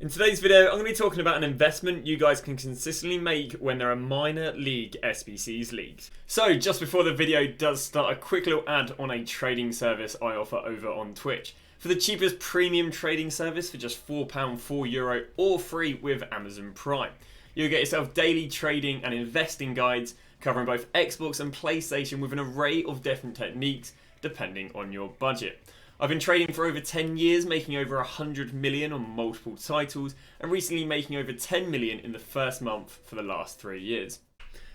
In today's video, I'm going to be talking about an investment you guys can consistently make when there are minor league SBCs leaked. So, just before the video does start, a quick little ad on a trading service I offer over on Twitch. For the cheapest premium trading service for just £4, €4, or free with Amazon Prime. You'll get yourself daily trading and investing guides covering both Xbox and PlayStation with an array of different techniques depending on your budget. I've been trading for over 10 years, making over 100 million on multiple titles, and recently making over 10 million in the first month for the last 3 years.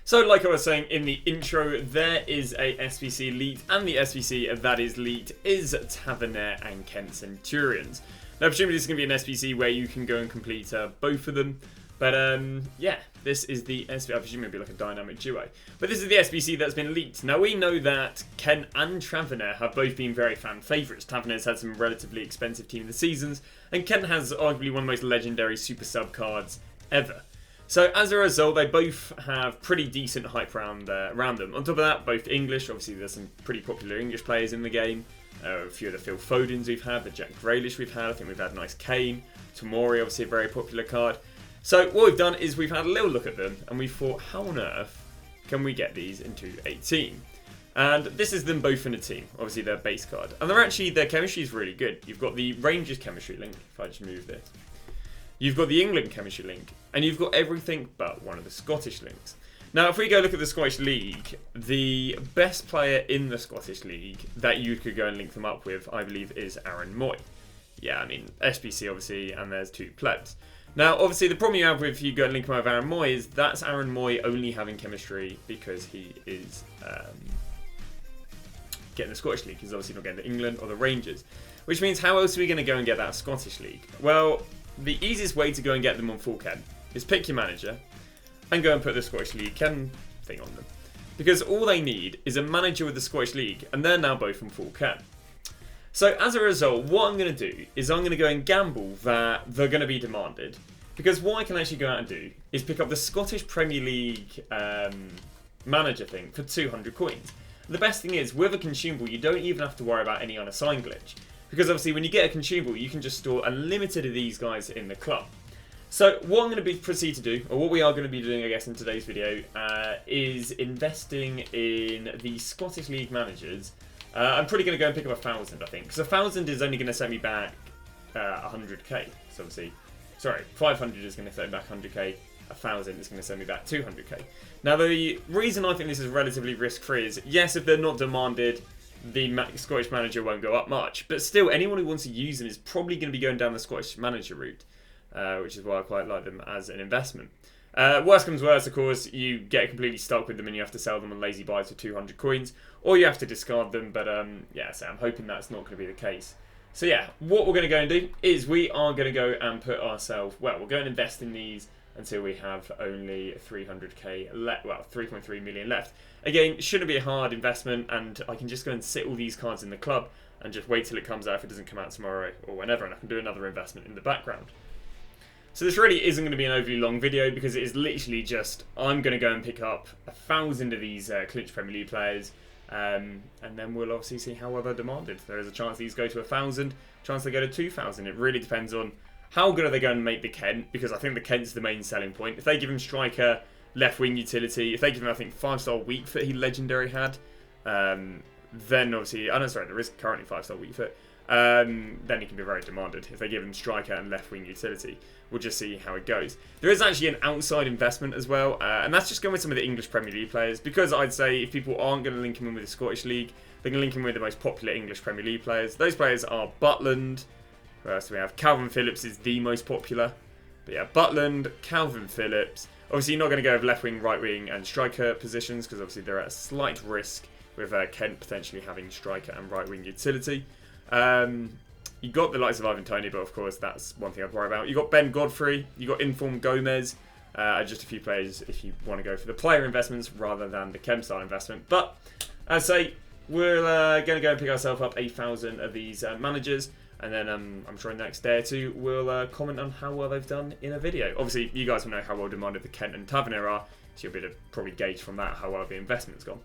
So like I was saying in the intro, there is a SBC leaked, and the SBC that is leaked is Tavernier and Kent Centurions. Now presumably this is going to be an SBC where you can go and complete both of them. But yeah, this is the SBC, I presume it'd be like a dynamic duo. But this is the SBC that's been leaked. Now we know that Kent and Tavernier have both been very fan favourites. Tavernier's had some relatively expensive team of the seasons, and Kent has arguably one of the most legendary super sub cards ever. So as a result, they both have pretty decent hype around them. On top of that, both English, obviously there's some pretty popular English players in the game. A few of the Phil Fodens we've had, the Jack Grealish we've had, I think we've had nice Kane. Tomori, obviously a very popular card. So what we've done is we've had a little look at them and we thought, how on earth can we get these into a team? And this is them both in a team, obviously their base card. And their chemistry is really good. You've got the Rangers chemistry link, if I just move this. You've got the England chemistry link, and you've got everything but one of the Scottish links. Now if we go look at the Scottish League, the best player in the Scottish League that you could go and link them up with, I believe, is Aaron Moy. Yeah, I mean, SBC obviously, and there's two plebs. Now, obviously, the problem you have if you go and link him with Aaron Moy is that's Aaron Moy only having chemistry because he is getting the Scottish League. He's obviously not getting the England or the Rangers. Which means, how else are we going to go and get that Scottish League? Well, the easiest way to go and get them on full chem is pick your manager and go and put the Scottish League chem thing on them. Because all they need is a manager with the Scottish League, and they're now both on full chem. So as a result, what I'm going to do is I'm going to go and gamble that they're going to be demanded. Because what I can actually go out and do is pick up the Scottish Premier League manager thing for 200 coins. The best thing is, with a consumable, you don't even have to worry about any unassigned glitch. Because obviously when you get a consumable, you can just store unlimited of these guys in the club. So what I'm going to proceed to do, or what we are going to be doing I guess in today's video, is investing in the Scottish League managers. I'm probably going to go and pick up 1,000, I think. Because 1,000 is only going to set me back 100k. So obviously, sorry, 500 is going to set me back 100k. 1,000 is going to send me back 200k. Now, the reason I think this is relatively risk-free is, yes, if they're not demanded, the Scottish manager won't go up much. But still, anyone who wants to use them is probably going to be going down the Scottish manager route, which is why I quite like them as an investment. Worst comes worst, of course, you get completely stuck with them and you have to sell them on lazy buys for 200 coins, or you have to discard them, but yeah, so I'm hoping that's not going to be the case. So yeah, what we're going to go and do is we are going to go and put ourselves, well, we'll go and invest in these until we have only 300k left, well, 3.3 million left. Again, shouldn't be a hard investment, and I can just go and sit all these cards in the club and just wait till it comes out if it doesn't come out tomorrow or whenever, and I can do another investment in the background. So this really isn't going to be an overly long video because it is literally just, I'm going to go and pick up 1,000 of these Clinch Premier League players, and then we'll obviously see how well they're demanded. There is a chance these go to 1,000, chance they go to 2,000. It really depends on how good are they going to make the Kent, because I think the Kent's the main selling point. If they give him striker, left wing utility, if they give him, I think, 5-star weak foot he legendary had, then obviously, oh no, sorry, there is currently 5-star weak foot. Then he can be very demanded if they give him striker and left wing utility. We'll just see how it goes. There is actually an outside investment as well, and that's just going with some of the English Premier League players, because I'd say if people aren't going to link him in with the Scottish League, they can link him with the most popular English Premier League players. Those players are Butland. First we have Calvin Phillips is the most popular, but yeah, Butland, Calvin Phillips. Obviously you're not going to go with left wing, right wing and striker positions, because obviously they're at a slight risk with Kent potentially having striker and right wing utility. You got the likes of Ivan Toney, but of course that's one thing I'd worry about. You got Ben Godfrey, you got Informed Gomez, just a few players if you want to go for the player investments rather than the chem style investment. But as I say, we're going to go and pick ourselves up 1,000 of these managers, and then I'm sure in the next day or two we'll comment on how well they've done in a video. Obviously, you guys will know how well demanded the Kent and Tavernier are, so you'll be able to probably gauge from that how well the investment's gone.